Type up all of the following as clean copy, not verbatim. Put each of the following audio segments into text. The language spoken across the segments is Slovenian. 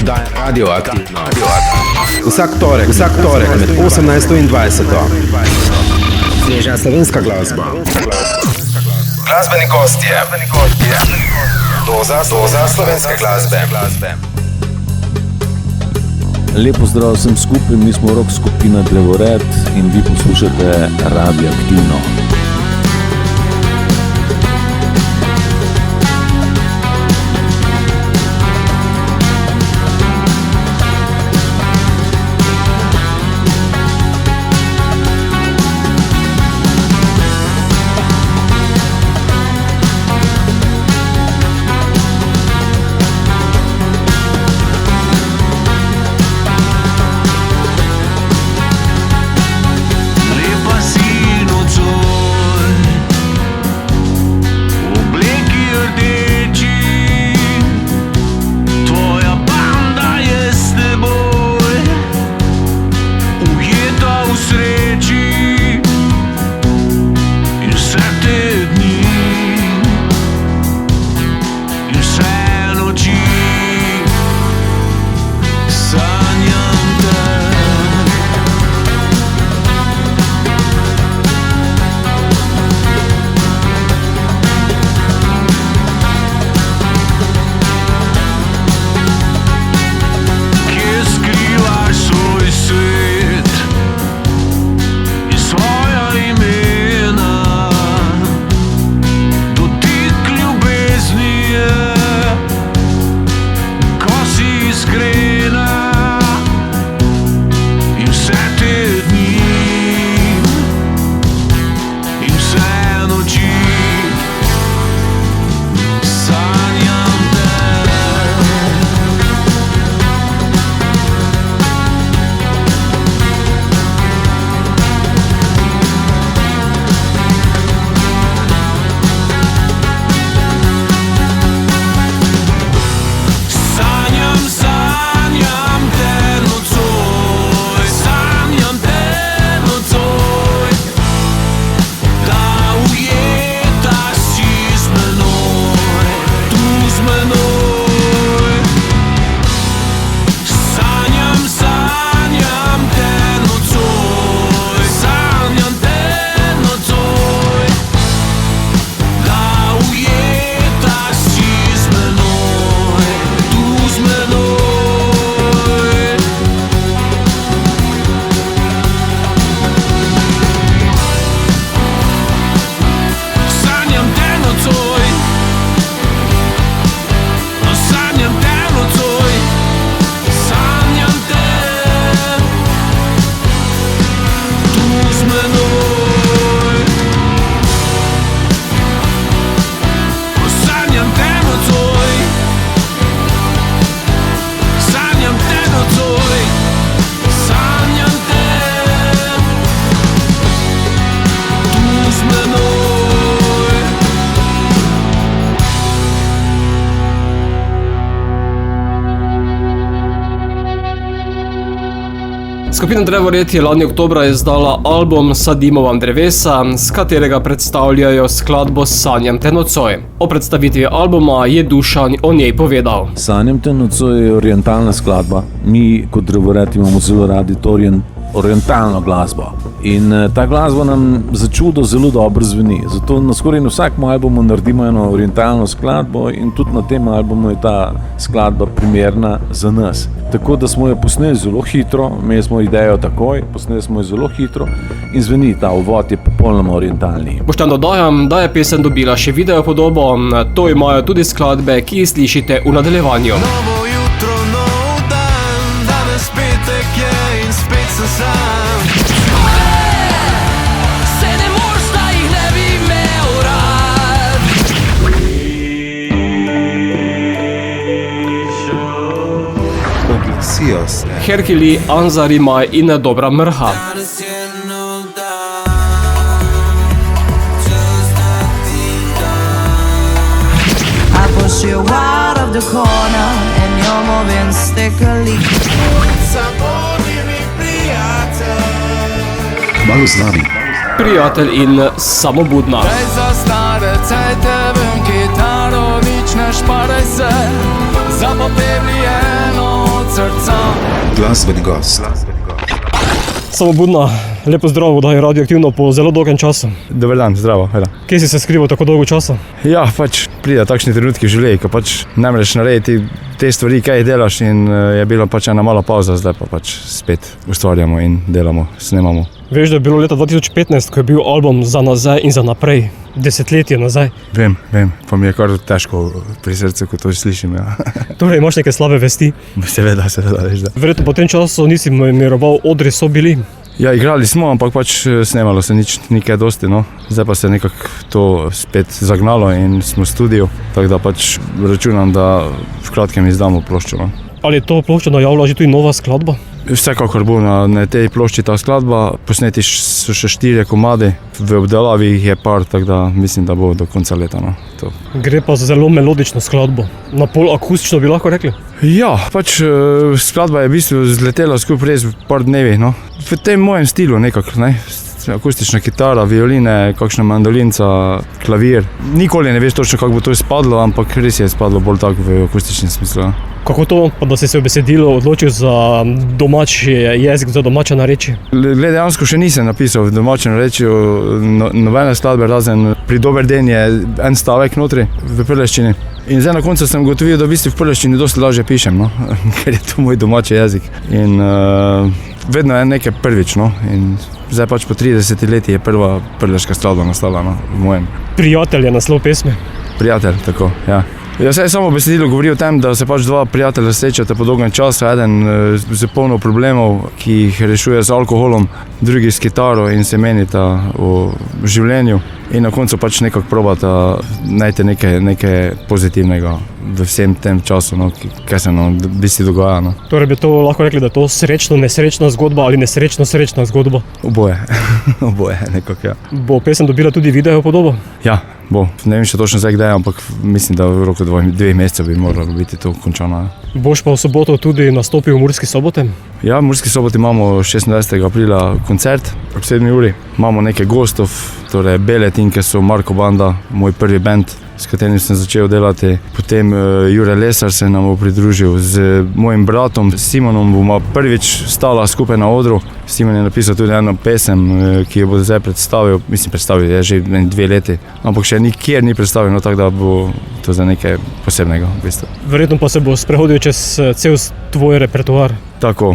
oddaja Radioaktivno. Vsak torek med 18 in 20. Sveža slovenska glasba. Glasbeni gostje. Doza slovenske glasbe. Lepo zdrav vsem skupaj, mi smo rock skupina Drevored in vi poslušate Radioaktivno. Skupina Drevored je lani oktobra izdala album Sadimo vam drevesa, s katerega predstavljajo skladbo Sanjam te nocoj. O predstavitvi albuma je Dušan o njej povedal. Sanjam te nocoj je orientalna skladba. Mi kot Drevored imamo zelo radi to orientalno glasbo. In ta glasba nam za čudo zelo dobro zveni. Zato na skoraj na vsakem albumu naredimo eno orientalno skladbo in tudi na tem albumu je ta skladba primerna za nas. Tako da smo jo posneli zelo hitro, imeli smo idejo takoj, posneli smo jo zelo hitro in zveni, ta uvod je popolnoma orientalni. Boštjan, dodajam, da je pesem dobila še video podobo, to imajo tudi skladbe, ki jih slišite v nadaljevanju. Novo jutro, nov dan, danes petek je in spet sem sam. Se ne moreš, da jih ne bi imel rad. Oglasijo se. Herkili, Anzarima in Dobra mrha. Danes je nov dan, just da ti dan. I push you out of the corner and you're moving stickily. Zaborjeni prijatelj. Malo z nami. Prijatelj in Samobudna. Prej za stare cajte vem kitaro, nič ne šparaj se. Zapopevli eno srca. Glasbeni gost. Samo budna, lepo zdravo, da je radioaktivno po zelo dolgem času. Dober dan, zdravo. Hvala. Kje si se skrival tako dolgo časa? Ja, pač pride takšni trenutki v življenju, ko pač ne moreš narediti te stvari, kaj delaš in je bila pač ena mala pauza, zdaj pa pač spet ustvarjamo in delamo, snemamo. Veš, da je bilo leta 2015, ko je bil album Za nazaj in za naprej, desetletje nazaj. Vem, pa mi je kar težko pri srcu, ko to slišim. Ja. Torej imaš neke slabe vesti. Seveda, veš da. Verjetno po tem času nisi miroval, odri so bili. Ja, igrali smo, ampak pač snemalo se ni kaj dosti, no. Zdaj pa se nekako to spet zagnalo in smo v studiu, tako da pač računam, da v kratkem izdamo ploščo, no. Ali je to ploščo najavila že tudi nova skladba? Vsekakor bo na tej plošči ta skladba, posneti so še 4 komadi, v obdelavi jih je par, tako da mislim, da bo do konca leta. No, to. Gre pa za zelo melodično skladbo, na pol akustično bi lahko rekli. Ja, pač skladba je v bistvu zletela skupaj res v par dnevi, no. V tem mojem stilu nekako, ne. Akustična kitara, violine, kakšna mandolinca, klavir. Nikoli ne veš točno, kako bo to izpadlo, ampak res je izpadlo bolj tako v akustičnem smislu. Kako to, pa da si se v besedilu odločil za domači jezik, za domače narečje? Glede, dejansko še nisem napisal v domačem narečju nobene skladbe, razen Pri dober den je en stavek notri v prleščini. In zdaj na koncu sem ugotovil, da v bistvu v prleščini dosti lažje pišem, no? Ker je to moj domači jezik. In vedno je nekaj prvič, no? In zdaj pač po 30 letih je prva prleška skladba nastala, no? V mojem. Prijatelj je naslov pesmi. Prijatelj, tako, ja. Ja, se je samo besedilo govori o tem, da se pač dva prijatelja srečata po dolgem času, eden z polno problemov, ki jih rešuje z alkoholom, drugi s kitaro in se menita o življenju in na koncu pač nekako probata najti nekaj pozitivnega v vsem tem času, no, kaj se nam v bistvu dogaja. No. Torej bi to lahko rekli, da je to srečno-nesrečna zgodba ali nesrečno-srečna zgodba? Oboje, oboje nekako, ja. Bo pesem dobila tudi video podobo? Ja, bo. Ne vem še točno zdaj kdaj, ampak mislim, da v roku 2 mesecev bi moralo biti to končano. Boš pa v soboto tudi nastopil v Murski Soboti? Ja, v Murski Soboti imamo 26. aprila koncert ob 7 uri. Imamo nekaj gostov, torej Beletin, ki so Marko Banda, moj prvi band, s katerim sem začel delati. Potem Jure Lesar se nam bo pridružil. Z mojim bratom Simonom bomo prvič stala skupaj na odru. Simon je napisal tudi eno pesem, ki jo bo zdaj predstavil. Predstavil je že 2 leti, ampak še nikjer ni predstavil, no, tako da bo to za nekaj posebnega. V bistvu. Verjetno pa se bo sprehodil čez cel tvoj repertoar. Tako,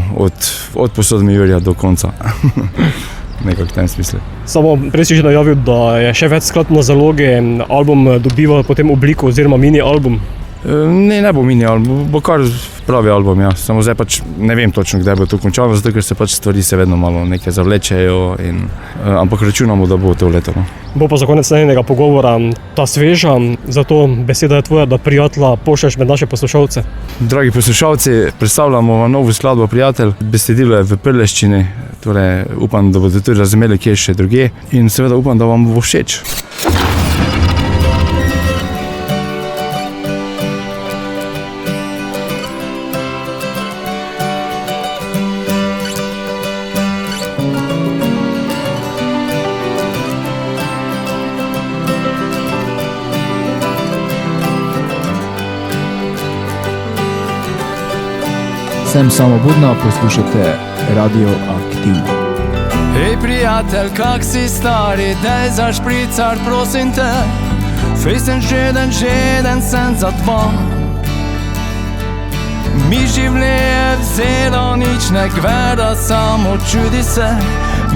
od Posod mi Jurja do konca. Nekako v tem smislu. Samo prej si že najavil, da je še več skladb na zalogi, album dobiva potem obliko oziroma mini album. Ne bo mini album, bo kar pravi album, ja. Samo zdaj pač ne vem točno, kdaj bo to končano, zato ker se pač stvari se vedno malo nekaj zavlečejo, ampak računamo, da bo to leto. No. Bo pa za konec njenega pogovora ta sveža, zato beseda je tvoja, da prijatelja pošlješ med naše poslušalce. Dragi poslušalci, predstavljamo vam novo skladbo Prijatelj. Besedilo je v prleščini, torej upam, da boste tudi razumeli, kje še drugje in seveda upam, da vam bo všeč. Sem Samo Budna, poslušate Radio Aktivno. Hej prijatelj, kak si stari, daj za špricar, prosim te. Fejsen žeden sem za 2. Mi življenje vzelo, nič ne gleda, samo čudi se.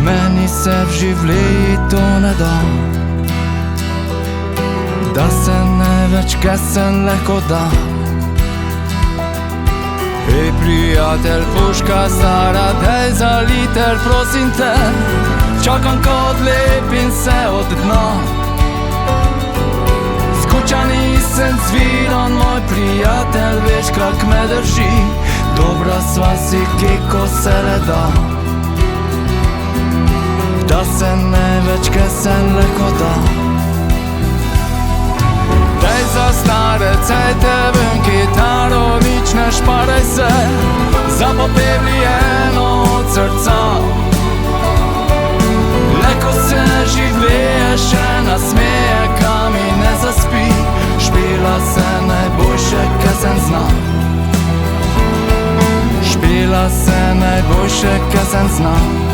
Meni se v življenju to ne da. Da se ne več, kaj se lahko da. Hej prijatelj, puška stara, daj za liter, prosim te. Čakam kot lepim se od dna. Skučani sem zviran, moj prijatelj, veš kak me drži. Dobra sva si, keko se le da. Da se ne več, kaj se lahko da. Daj za stare cajte, vem kitaro, nič ne šparaj se. Zapopevli eno od srca. Leko se življenje še nasmeje, kam mi ne zaspi. Špila se najboljše, kaj sem zna. špila se najboljše, kar sem znal.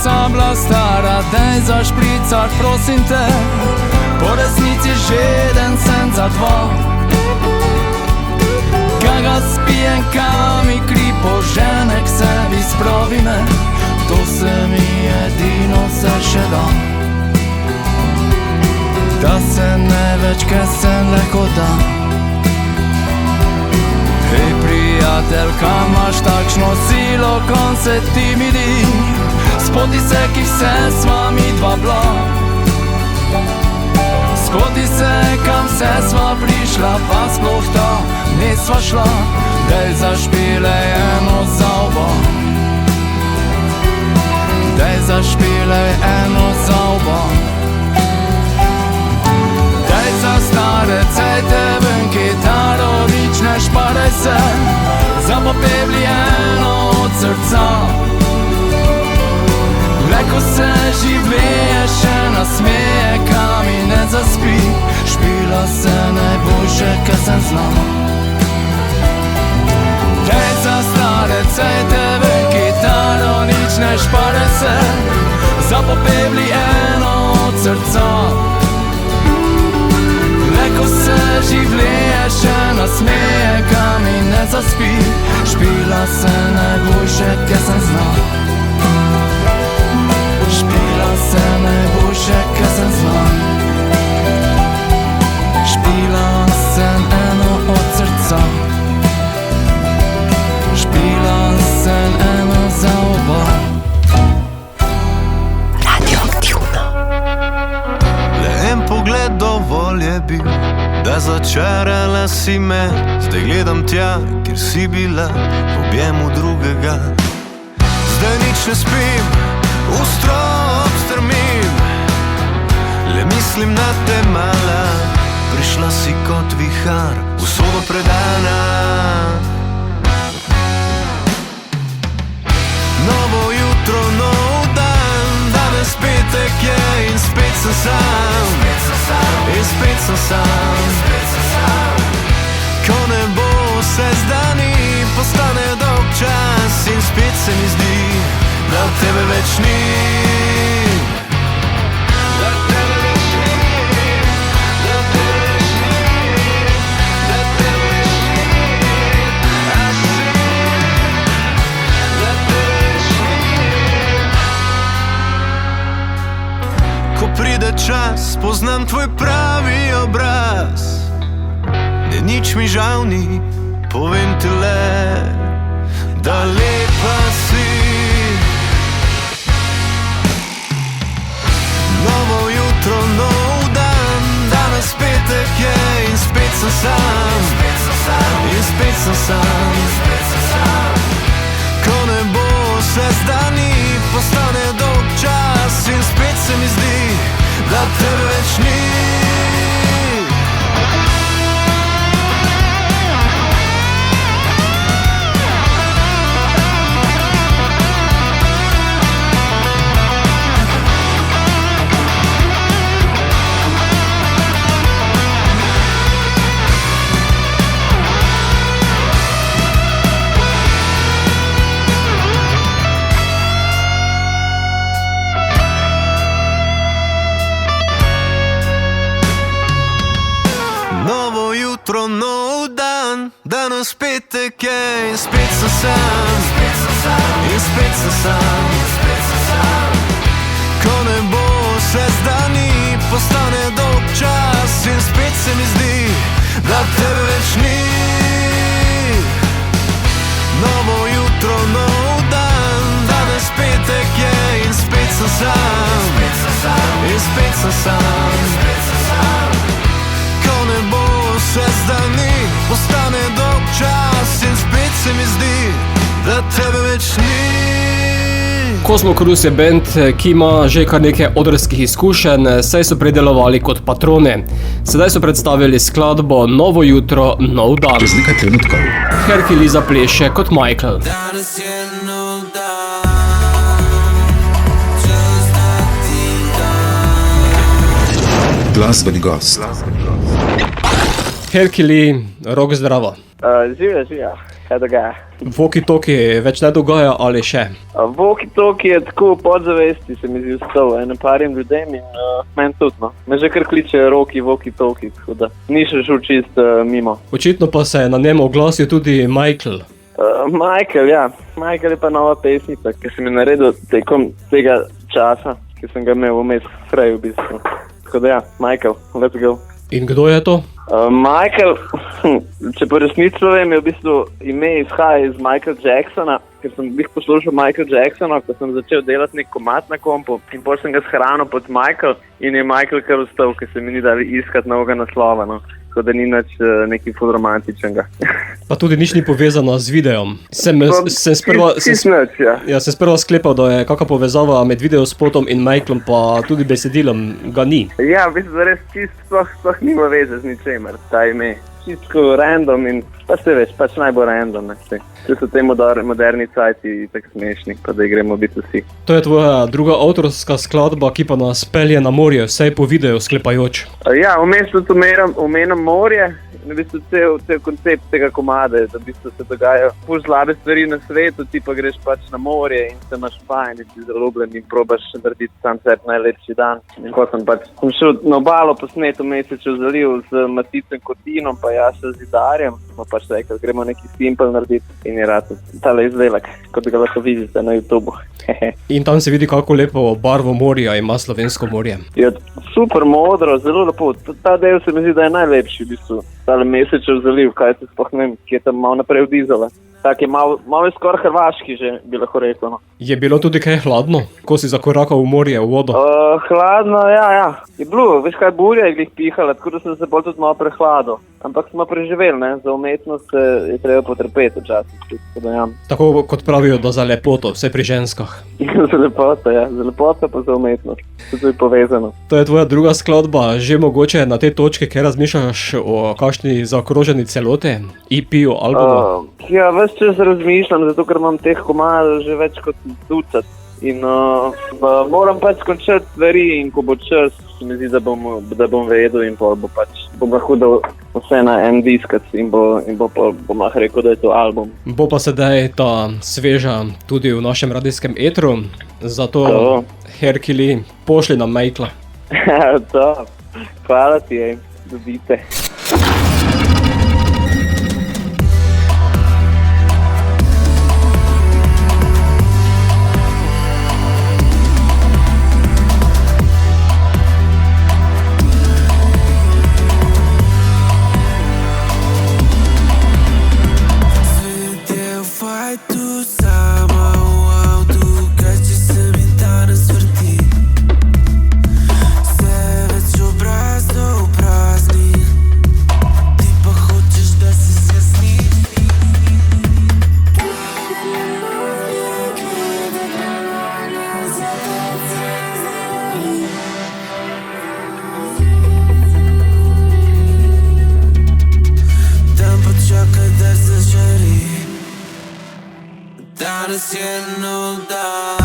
Sabla stara, daj za špricar, prosim te. Po resnici žeden sem za dva. Kaj ga spijem, kam mi kri požene k sebi, spravi me. To se mi edino se še da. Da se ne več, kaj se lahko da. Hej prijateljka, imaš takšno silo, kon se ti mi di. Spoti se, ki vse sva mi dva bila. Spoti se, kam vse sva prišla, pa sploh ta ne sva šla. Dej zašpile eno za oba. Dej zašpile eno za oba. Dej za stare cajte ven kitaro, nič ne šparaj se. Zapopevli eno od srca. Leko se življenje še nasmeje, kam mi ne zaspi. Špila se najboljše, kar sem znal. Dej za stare cajte ven kitaro, nič ne špare se. Zapopevli eno od srca. Leko se življenje še nasmeje, kam mi ne zaspi. Špila se najboljše, kar sem znal. Špila se najboljše, kar sem znal. Špila sem eno od srca. Špila sem eno za oba. Radioaktivno. Le en pogled dovolj je bil, da začarala si me. Zdaj gledam tja, kjer si bila, v objemu drugega. Zdaj nič ne spim, v strop strmim. Le mislim na te mala, prišla si kot vihar, v sobo predana. Novo jutro, nov dan, danes petek je in spet sem sam. In spet sem sam. Ko nebo se zdani, postane dolg čas in spet se mi zdi, da tebe več ni. Da tebe več ni. Da tebe več ni. Da tebe več ni. A si. Da tebe več ni. Ko pride čas, poznam tvoj pravi obraz. Ne nič mi žal ni, povem ti le, da lepa si. Novo jutro, nov dan, danes petek je in spet sem sam. In spet sem sam. Ko nebo se zdani, postane dolg čas in spet se mi zdi, da tebe več ni. Nov dan, danes petek je in spet sem sam. In spet sem sam. Ko nebo se zdani, postane dolg čas in spet se mi zdi, da tebe več ni. Novo jutro, nov dan, danes petek je in spet sem sam. In spet sem sam. Ko nebo se zdani, postane dolg čas in spet se mi zdi, da tebe več ni. Cosmo Cruise je band, ki ima že kar nekaj odrskih izkušenj, saj so predelovali kot patrone. Sedaj so predstavili skladbo Novo jutro, nov dan. Čez nekaj trenutkov. Herkili zapleše kot Michael. Danes je nov dan. Glasbeni gost. Herkili, rok zdravo. Živja, kaj dogaja? Walkie-talkie več ne dogaja ali še? Walkie-talkie je tako v podzavesti, se mi zdi vstal parim ljudem in meni tudi, no. Me že kar kliče Roki walkie-talkie, tako da ni še šel čist mimo. Očitno pa se je na njem oglasil tudi Michael. Michael, ja. Michael je pa nova pesnica, ki sem jo naredil tekom tega časa, ki sem ga imel vmes prej v bistvu. Tako da ja, Michael, let's go. In kdo je to? Michael, če po resnici vem, je v bistvu ime izhaja iz Michael Jacksona, ker sem poslušal Michael Jacksona, ko sem začel delati nek komad na kompu in potem sem ga shranil pod Michael in je Michael kar vstal, ker se mi ni dali iskati novega naslova, no. Tako da ni nič nekaj ful romantičnega. Pa tudi nič ni povezano z videom. Sem sprva sklepal, da je kakšna povezava med videospotom in Michaelom, pa tudi besedilom ga ni. Ja, v bistvu res sploh nima veze z ničemer, ta ime. Čisto random in pa se veš, pač najbolj random, ne. Če so te moderni cajti tako smešni, pa da gremo biti vsi. To je tvoja druga avtorska skladba, ki pa nas pelje na morje, vsej po videu sklepajoč. Ja, vmes tudi omenjam morje. V bistvu cel koncept tega komada je, da v bistvu se dogajajo ful slabe stvari na svetu, ti pa greš pač na morje in se imaš fajn in si zaljubljen in probaš narediti sam sebi najlepši dan. In ko sem šel na obalo posnet v Mesečev zaliv z Maticem Kotinom pa Jašo Zidarjem, smo pač rekli, gremo neki simpel narediti in je rad tale izdelek, kot ga lahko vidite na YouTubu. In tam se vidi, kako lepo barvo morja ima slovensko morje. Ja, super modro, zelo lepo. Ta del se mi zdi, da je najlepši v bistvu. Tale Mesečev zaliv, kaj se sploh ne vem, ki je tam malo naprej od Izole. Tak je malo je skoraj hrvaški že, bi lahko rekel, no. Je bilo tudi kaj hladno, ko si zakorakal v morje, v vodo? Hladno, ja. Je bilo, veš kaj, burja je glih pihala, tako da sem se bolj tudi malo prehladil. Ampak smo preživeli, ne, za umetnost je treba potrpeti včasih, tako da ja. Tako kot pravijo, da za lepoto, vse pri ženskah. Za lepoto, ja, za lepoto pa za umetnost, to je povezano. To je tvoja druga skladba, že mogoče na tej točki, kaj razmišljaš o kakšni zaokroženi celote, EP-u, albumu? Ja, ves čas razmišljam, zato ker imam teh komadov že več kot 20 in moram pač končati stvari in ko bo čas, mi zdi, da bom vedel in bom lahko dal vse na en diskac in bom lahko rekel, da je to album. Bo pa sedaj ta sveža tudi v našem radijskem etru, zato Herkili, pošli nam Michaela. To, hvala ti, dobite. Danes je nov dan.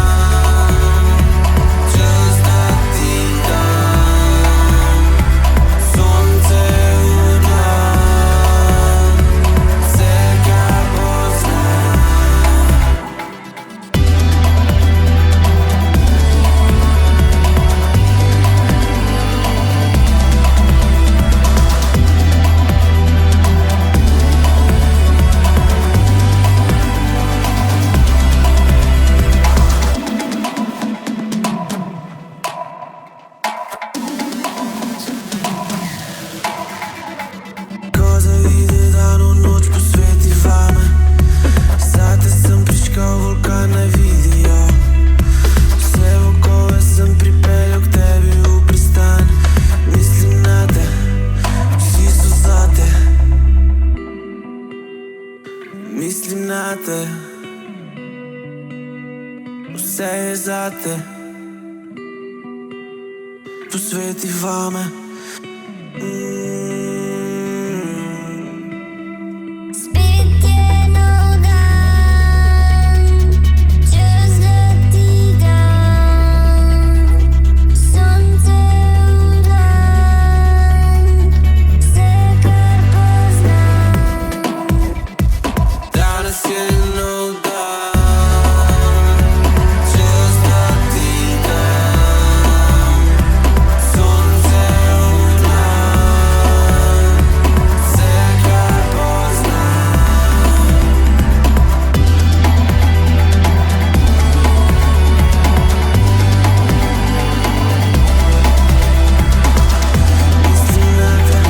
vse je zate. Posveti vame. Spet je nov dan, čez leti dan, sonce v dlan, vse kar poznam. Danes je nov dan, čez leti dan, sonce v dlan, vse kar poznam. Mislim na te,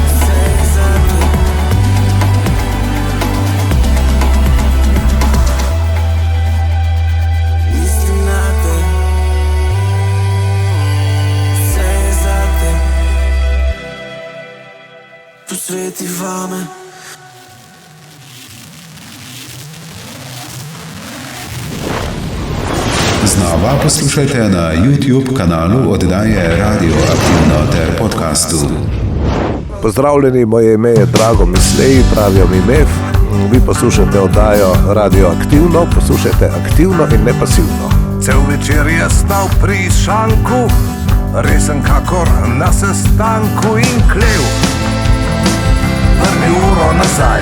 vse je zate. Mislim na te, vse je zate. Posveti vame. Znova poslušajte na YouTube kanalu oddaje Radio Aktivno ter podcastu. Pozdravljeni, moje ime je Drago Mislej, pravijo mi Mev. Vi poslušate oddajo Radio Aktivno, poslušajte aktivno in ne pasivno. Cel večer je stal pri šanku, resen kakor na sestanku in klev. Vrni uro nazaj.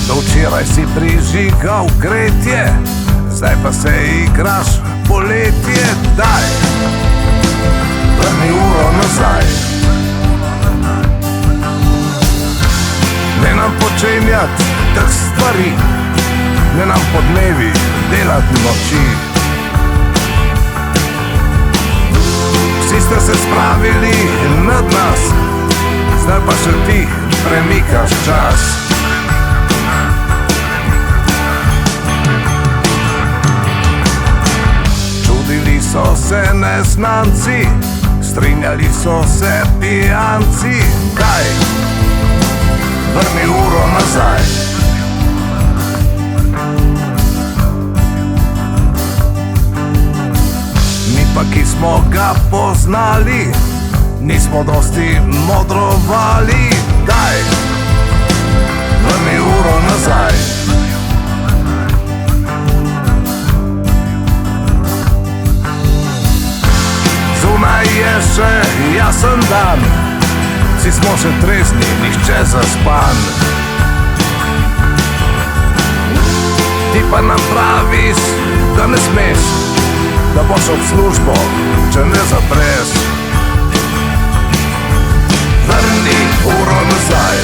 Do včeraj si prižigal gretje, zdaj pa se igraš poletje. Daj, vrni uro nazaj. Ne nam počenjat teh stvari, ne nam podnevi delat noči. Vsi ste se spravili nad nas, zdaj pa še ti premikaš čas. Čudili so se neznanci, strinjali so se pijanci. Daj, vrni uro nazaj. Mi pa, ki smo ga poznali, nismo dosti modrovali. Daj, vrni uro nazaj. Zunaj je še jasen dan, vsi smo še trezni, nihče zaspan. Ti pa nam praviš, da ne smeš, da boš ob službo, če ne zapreš. Vrni uro nazaj,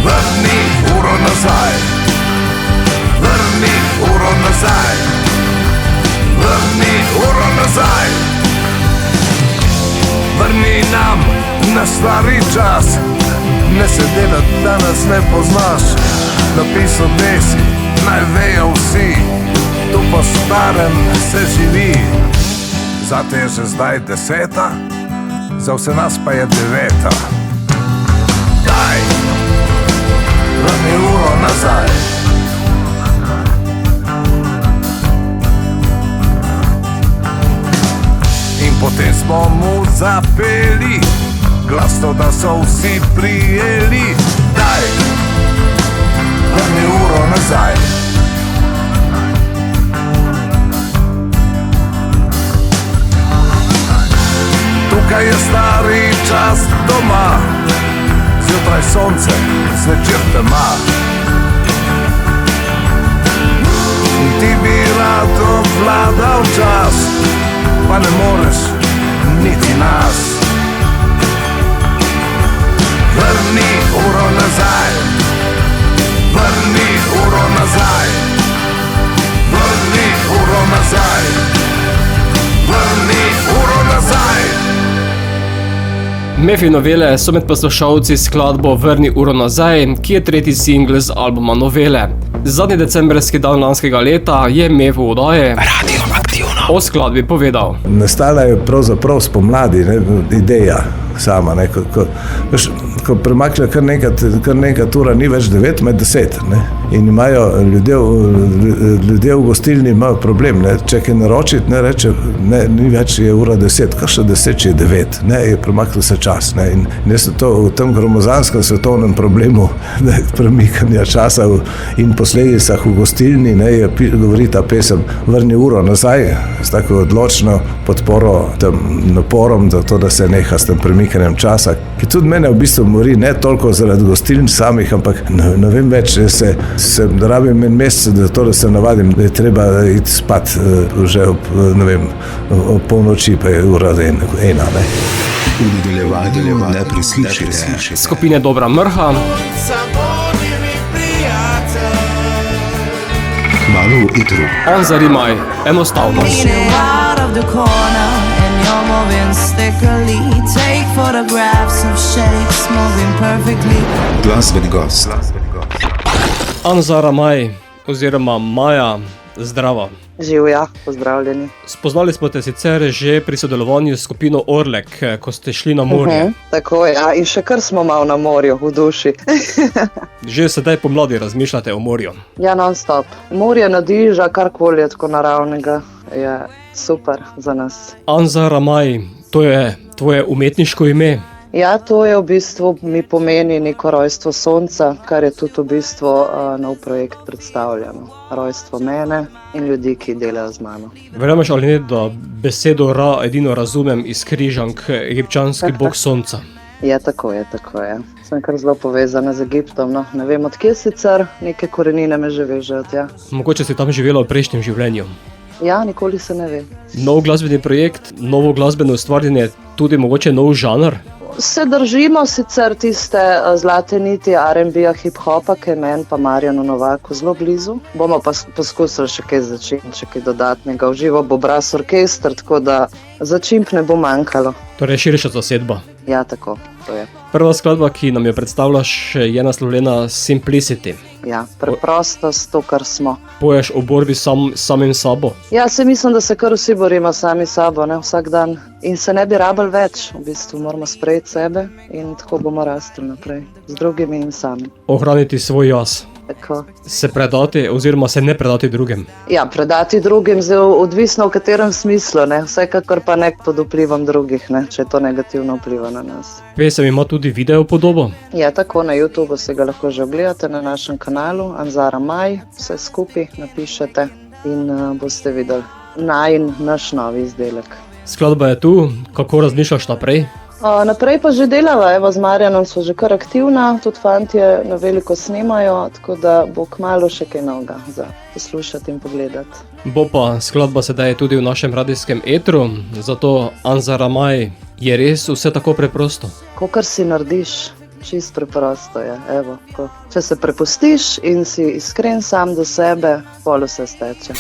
vrni uro nazaj, vrni uro nazaj, vrni uro nazaj. Vrni nam na stari čas, ne se delati, da nas ne poznaš. Napisal desi, naj vejo vsi, tu po starem se živi. Zate je že zdaj 10, za vse nas pa je 9. Daj, vrni uro nazaj. In potem smo mu zapeli, glasno, da so vsi prijeli. Daj, vrni uro nazaj. Tukaj je stari čas doma, zjutraj sonce, zvečer tema. In ti bi rad obvladal čas, pa ne moreš niti nas. Vrni uro nazaj, vrni uro nazaj, vrni uro nazaj, vrni uro nazaj. Mefi Novele so med poslušalci skladbo Vrni uro nazaj, ki je tretji singl z albuma Novele. Zadnji decembrski dan lanskega leta je Mev v oddaji Radio Aktivno o skladbi povedal. Nastala je pravzaprav spomladi, ne, ideja. sama. Ne? Ko premakne kar nekaj ura, ni več 9 med 10. Ne? In imajo ljudje v gostilni imajo problem. Ne? Če kaj naročiti, ne reče, ne, ni več je ura 10, kar še 10, če je 9. Ne? Je premaknil se čas. Ne? In jaz to v tem gromozanskem svetovnem problemu premikanja časa in posledicah v gostilni, ne, govori ta pesem Vrni uro nazaj, s tako odločno podporo tem naporom, za to, da se neha s tem premikanjem časa, ki tudi mene v bistvu mori ne toliko zaradi gostiln samih, ampak ne vem več, se rabim en mesec za to, da se navadim, da je treba iti spat že ob polnoči, pa je ura 1. Ne? V nadaljevanju ne preslišite. Skupine Dobra mrha, Kmalu v etru. Anzar Imaj, enostavno. Leaning out of the corner and you're moving stickily. Take photographs of shapes moving perfectly. Glasbeni gost. Anzar Imaj, oziroma Maja, zdrava. Živja, pozdravljeni. Spoznali smo te sicer že pri sodelovanju s skupino Orlek, ko ste šli na morje. Tako je, in še kar smo malo na morju, v duši. Že sedaj pomladi razmišljate o morju. Ja, non-stop. Morje nadiža, karkoli je tako naravnega, je super za nas. Anzar Imaj, to je tvoje umetniško ime? Ja, to je v bistvu, mi pomeni neko rojstvo sonca, kar je tudi v bistvu nov projekt predstavljeno. Rojstvo mene in ljudi, ki delajo z mano. Verjameš ali ne, da besedo Ra edino razumem iz križank, egipčanski bog sonca? Je tako, je. Sem kar zelo povezana z Egiptom, no. Ne vem odkje sicer, neke korenine me že vežejo tja. Mogoče si tam živela v prejšnjem življenju. Ja, nikoli se ne ve. Nov glasbeni projekt, novo glasbeno ustvarjanje, tudi mogoče nov žanr? Se držimo sicer tiste zlate niti R&B-ja, hip-hopa, ki je meni pa Marjanu Novaku zelo blizu. Bomo pa poskusili še kaj začimp, še kaj dodatnega. V živo bo Brass Orkester, tako da začimp ne bo manjkalo. Torej širša zasedba. Ja, tako, to je. Prva skladba, ki nam jo predstavljaš, je naslovljena Simplicity. Ja, preprostost, to, kar smo. Poješ o borbi samim sabo? Ja, se mislim, da se kar vsi borimo sami sabo, ne, vsak dan. In se ne bi rabili več, v bistvu moramo sprejeti sebe in tako bomo rastli naprej, z drugimi in sami. Ohraniti svoj jaz. Tako. Se predati oziroma se ne predati drugim? Ja, predati drugim, zelo odvisno v katerem smislu, ne, vsekakor pa ne pod vplivom drugih, ne, če to negativno vpliva na nas. Pesem ima tudi video podobo? Ja, tako, na YouTubeu se ga lahko že ogledate na našem kanalu, Anzar Imaj, vse skupaj napišete in boste videli naš novi izdelek. Skladba je tu, kako razmišljaš naprej? Naprej pa že delava, evo z Marjanom smo že kar aktivna, tudi fantje na veliko snemajo, tako da bo kmalu še kaj novega za poslušati in pogledati. Bo pa skladba sedaj tudi v našem radijskem etru, zato Anzar Imaj, je res vse tako preprosto? Kakor si narediš, čist preprosto je, evo. Če se prepustiš in si iskren sam do sebe, pol vse steče.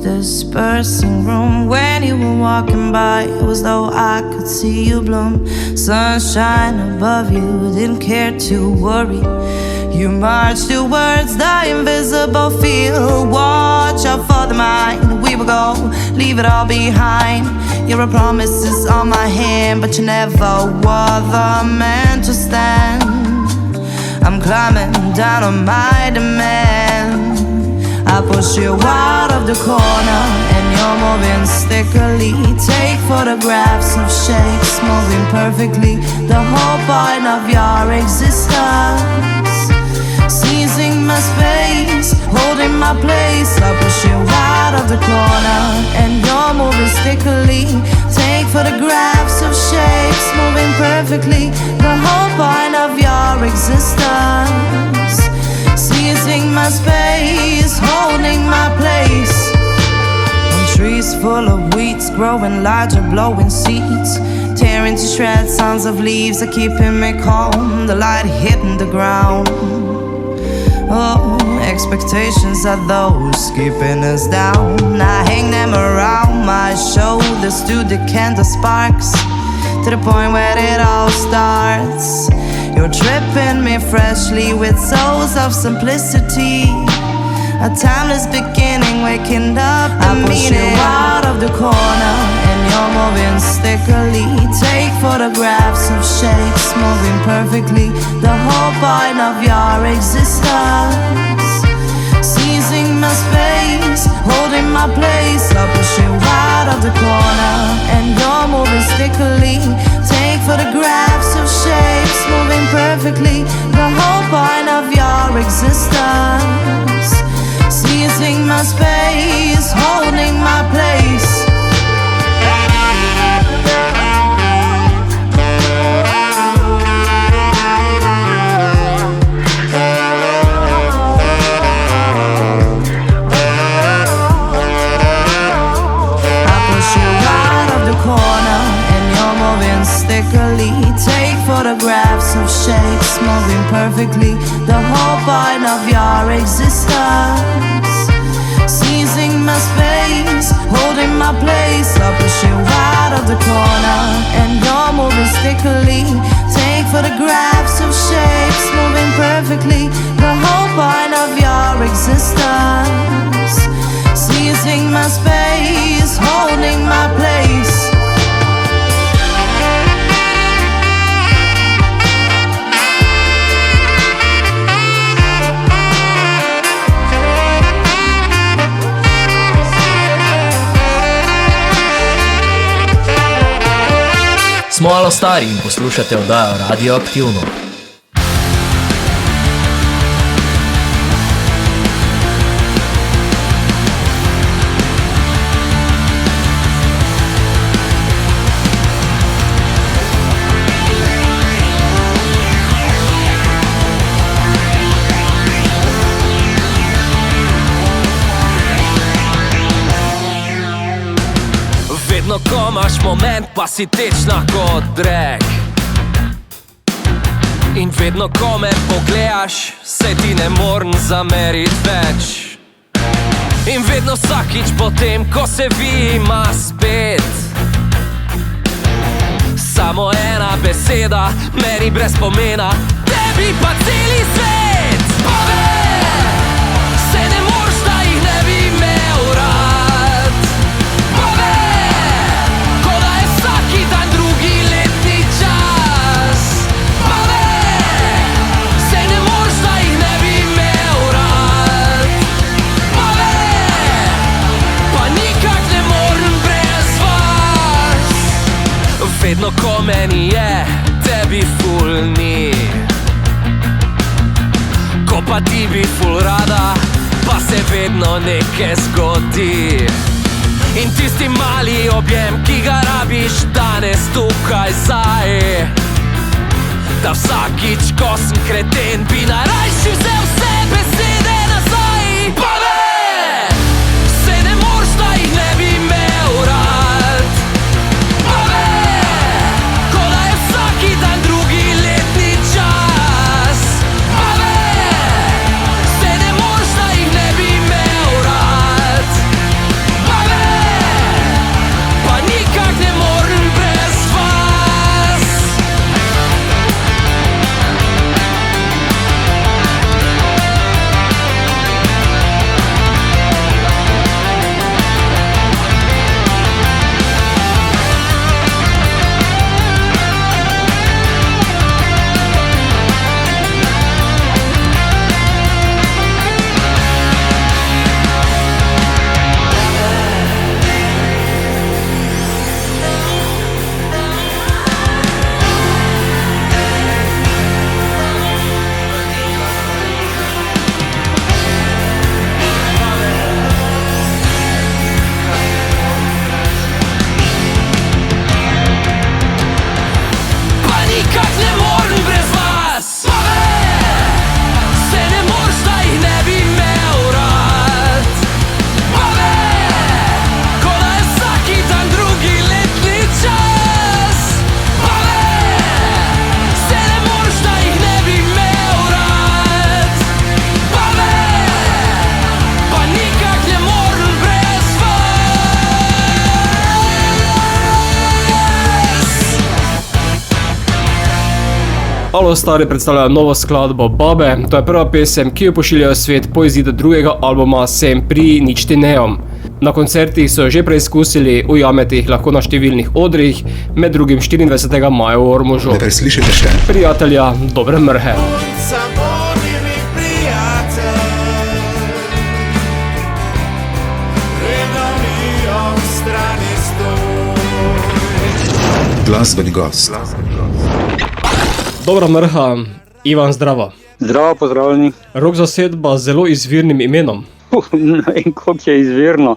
Dispersing room when you were walking by, it was though I could see you bloom. Sunshine above you, didn't care to worry. You marched towards the invisible field. Watch out for the mind, we will go, leave it all behind. Your promises on my hand, but you never were the man to stand. I'm climbing down on my demand. I push you out of the corner and you're moving stickily. Take photographs of shapes moving perfectly. The whole point of your existence, seizing my space, holding my place. I push you out of the corner and you're moving stickily. Take photographs of shapes moving perfectly. The whole point of your existence, seizing my space, holding my place. On trees full of weeds, growing larger, blowing seeds, tearing to shreds, sounds of leaves are keeping me calm. The light hitting the ground, Oh, expectations are those keeping us down. I hang them around my shoulders to decant the sparks, to the point where it all starts. You're tripping me freshly with souls of simplicity, a timeless beginning, waking up the meaning. I push you out of the corner and you're moving stickily. Take photographs of shapes moving perfectly, the whole point of your existence. Seizing my space, holding my place. I push you out of the corner and you're moving stickily. Take photographs of shapes moving perfectly, the whole point of your existence. Seizing my space, holding my place. Take photographs of shapes moving perfectly, the whole point of your existence. Seizing my space, holding my place. I push you out of the corner and you're moving stickily. Take photographs of shapes moving perfectly, the whole point of your existence. Seizing my space, holding my place. Smo Alo Stari in poslušate oddajo Radioaktivno. Ko imaš moment, pa si tečna kot drek. In vedno, ko me pogledaš, se ti ne morem zamerit več. In vedno vsakič potem, ko se vidima spet, samo ena beseda, meni brez pomena, tebi pa celi svet. Povej, se ne moreš, da jih ne bi imel rad. Vedno, ko meni je, tebi ful ni. Ko pa ti bi ful rada, pa se vedno nekaj zgodi. In tisti mali objem, ki ga rabiš danes tukaj zdaj, da vsakič, ko sem kreten, bi narajši vzel vse besede nazaj. Povej, se ne moreš, da jih ne bi imel rad. All Stari predstavljajo novo skladbo Babe, to je prva pesem, ki jo pošiljajo svet po izidu drugega albuma Sempre nič ti neom. Na koncertih so jo že preizkusili, ujamete jih lahko na številnih odrih, med drugim 24. maja v Ormožu. Slišite še? Prijatelja, dobre mrhe. Glasbeni gost. Dobra mrha, Ivan, zdravo. Zdravo, pozdravljeni. Rock zasedba z zelo izvirnim imenom. Ne vem, koliko je izvirno.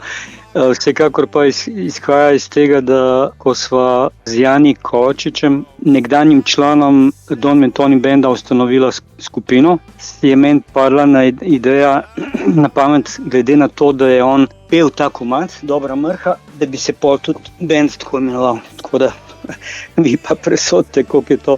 Vsekakor pa izhaja iz tega, da ko sva z Jani Kovačičem, nekdanjim članom Don Mentoni benda, ustanovila skupino, si je meni padla ideja na pamet, glede na to, da je on pel ta komad, Dobra mrha, da bi se pol tudi bend tako imenoval. Tako da vi pa presodite, koliko je to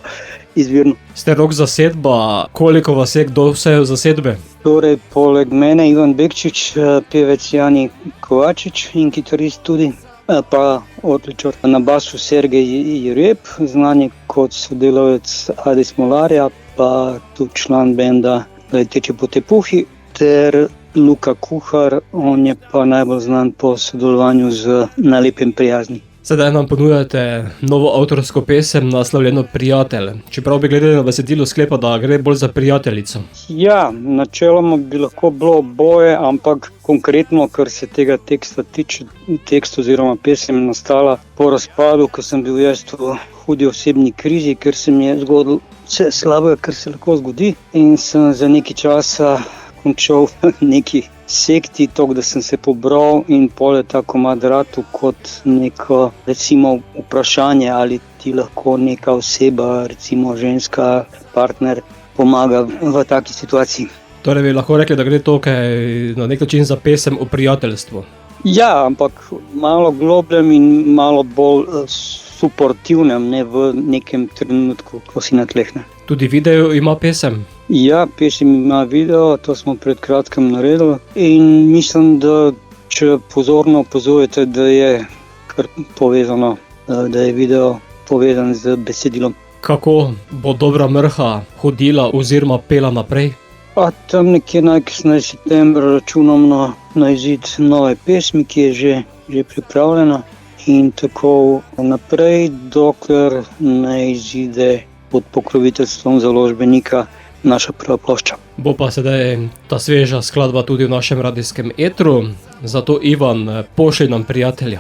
izvirno. Ste rock zasedba, koliko vas je, kdo vse v zasedbe? Torej, poleg mene Ivan Bekčič, pevec Jani Kovačič in kitarist tudi, pa odličar na basu Sergej Jereb, znani kot sodelavec Adi Smolarja, pa tudi član benda Leteči po tepuhi, ter Luka Kuhar, on je pa najbolj znan po sodelovanju z Na lepem prijazni. Sedaj nam ponujate novo avtorsko pesem naslovljeno Prijatelj. Čeprav bi gledali na besedilo sklepa, da gre bolj za prijateljico. Ja, načeloma bi lahko bilo oboje, ampak konkretno, kar se tega teksta tiče, tekst oziroma pesem nastala po razpadu, ko sem bil jaz v hudi osebni krizi, ker se mi je zgodilo vse slabega, kar se lahko zgodi, in sem za nekaj časa končal neki sekti, tok, da sem se pobral, in pol je ta komad ratu kot neko, recimo, vprašanje, ali ti lahko neka oseba, recimo ženska, partner, pomaga v taki situaciji. Torej bi lahko rekli, da gre tukaj na nek način za pesem o prijateljstvu. Ja, ampak malo globljem in malo bolj suportivnem, ne v nekem trenutku, ko si na tleh. Tudi video ima pesem? Ja, pesem ima video, to smo pred kratkim naredili, in mislim, da če pozorno opazujete, da je kar povezano, da je video povezan z besedilom. Kako bo Dobra mrha hodila oziroma pela naprej? Pa tam nekje najkasneje septembra računam na izid nove pesmi, ki je že pripravljena, in tako naprej, dokler ne izide pod pokroviteljstvom založbenika naša prva plošča. Bo pa sedaj ta sveža skladba tudi v našem radijskem etru, zato Ivan, pošlji nam Prijatelja.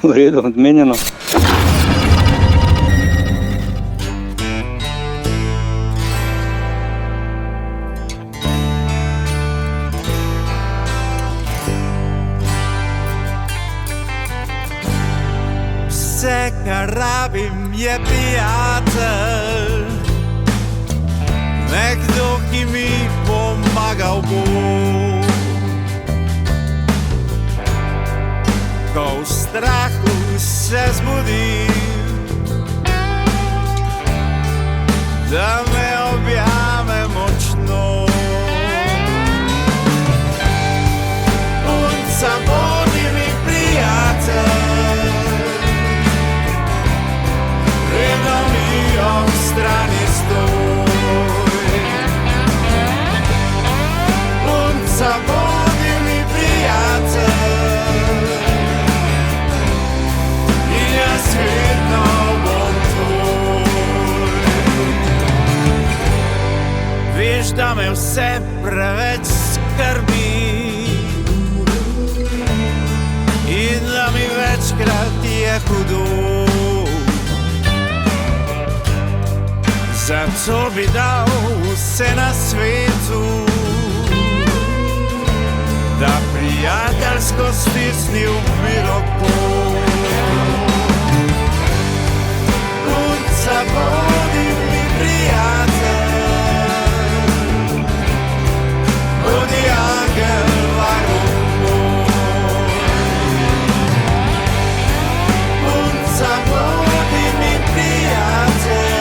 V redu, odmenjeno. Vse, kar rabim, je prijatelj, nekdo, ki mi pomagal bo. Ko v strahu se zbudim, da me objame močno. On samo ni mi prijatelj, vedno mi ob strani stoj. On samo ni mi prijatelj, in jaz vedno bom tvoj. Veš, da me vse preveč skrbi in da mi večkrat je hudo. Zato bi dal vse na svetu, da prijateljsko stisnil bi roko. Punca, bodi mi prijatelj, bodi angel varuh moj. Punca, bodi mi prijatelj,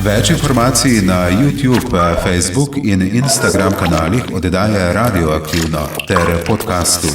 Več informacij na YouTube, Facebook in Instagram kanalih oddaje Radioaktivno ter podkastu.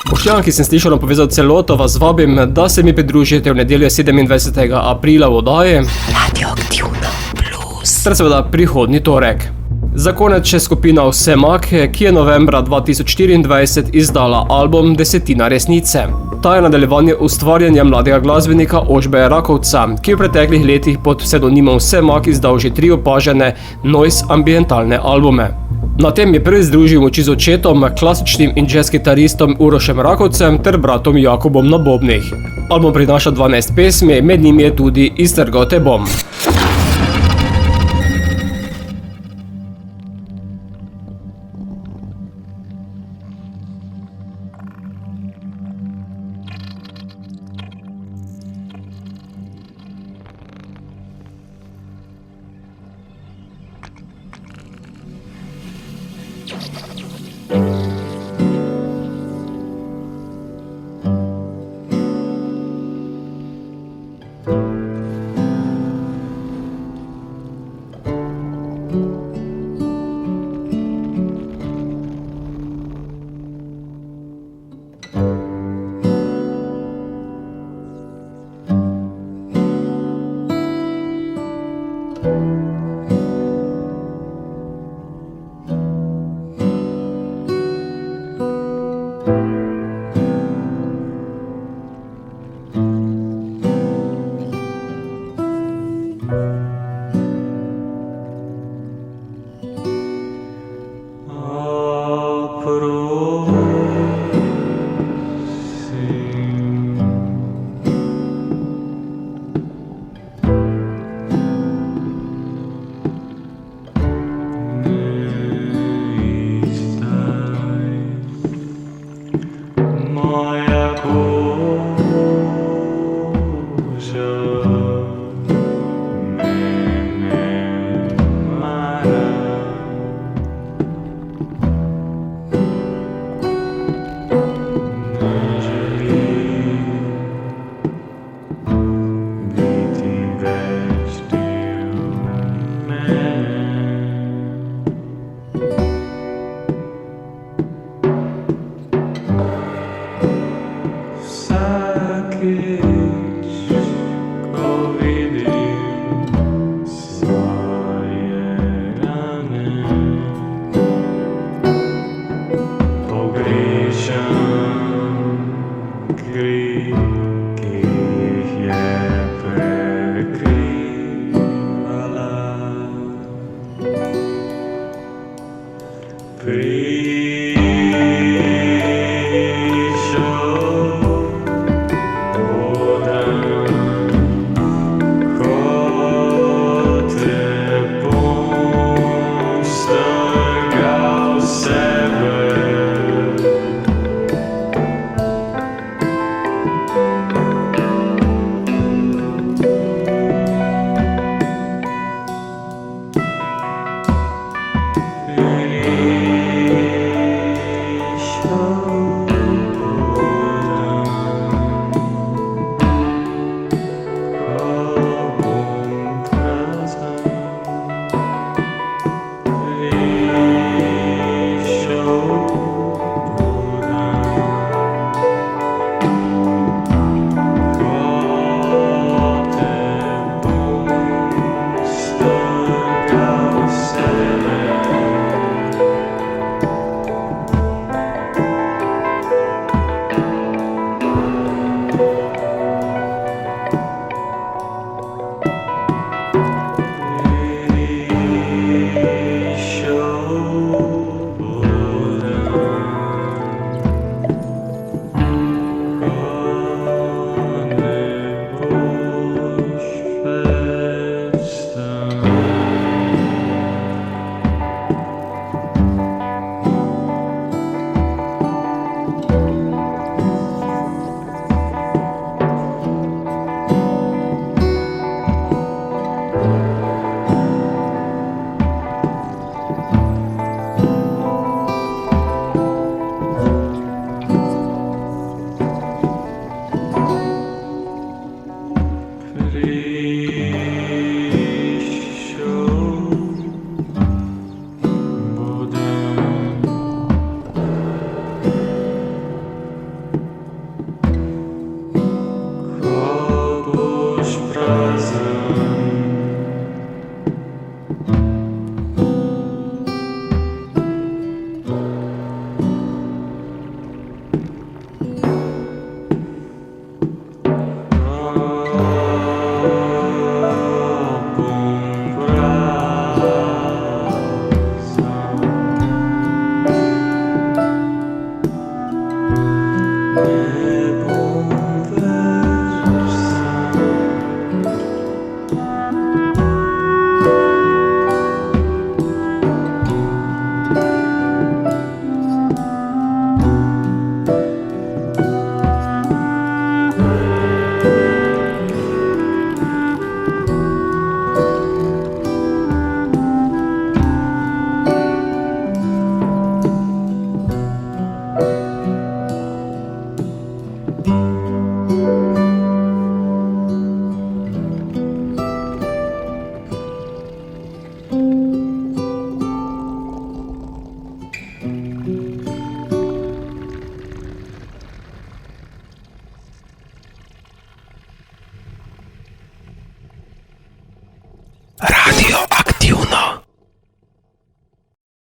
Boštjan, ki sem slišal povezal celoto, vas vabim, da se mi pridružite v nedeljo 27. aprila v oddaji Radioaktivno plus. ter seveda prihodnji torek. Za konec še skupina Vsemak, ki je novembra 2024 izdala album Desetina resnice. Ta je nadaljevanje ustvarjanja mladega glasbenika Ožbeja Rakovca, ki je v preteklih letih pod psevdonimom Vsemak izdal že 3 opažene noise ambientalne albume. Na tem je prvi združil moči z očetom, klasičnim in jazz kitaristom Urošem Rakovcem ter bratom Jakobom na bobnih. Album prinaša 12 pesmi, med njimi je tudi Iztrgal te bom. Sakit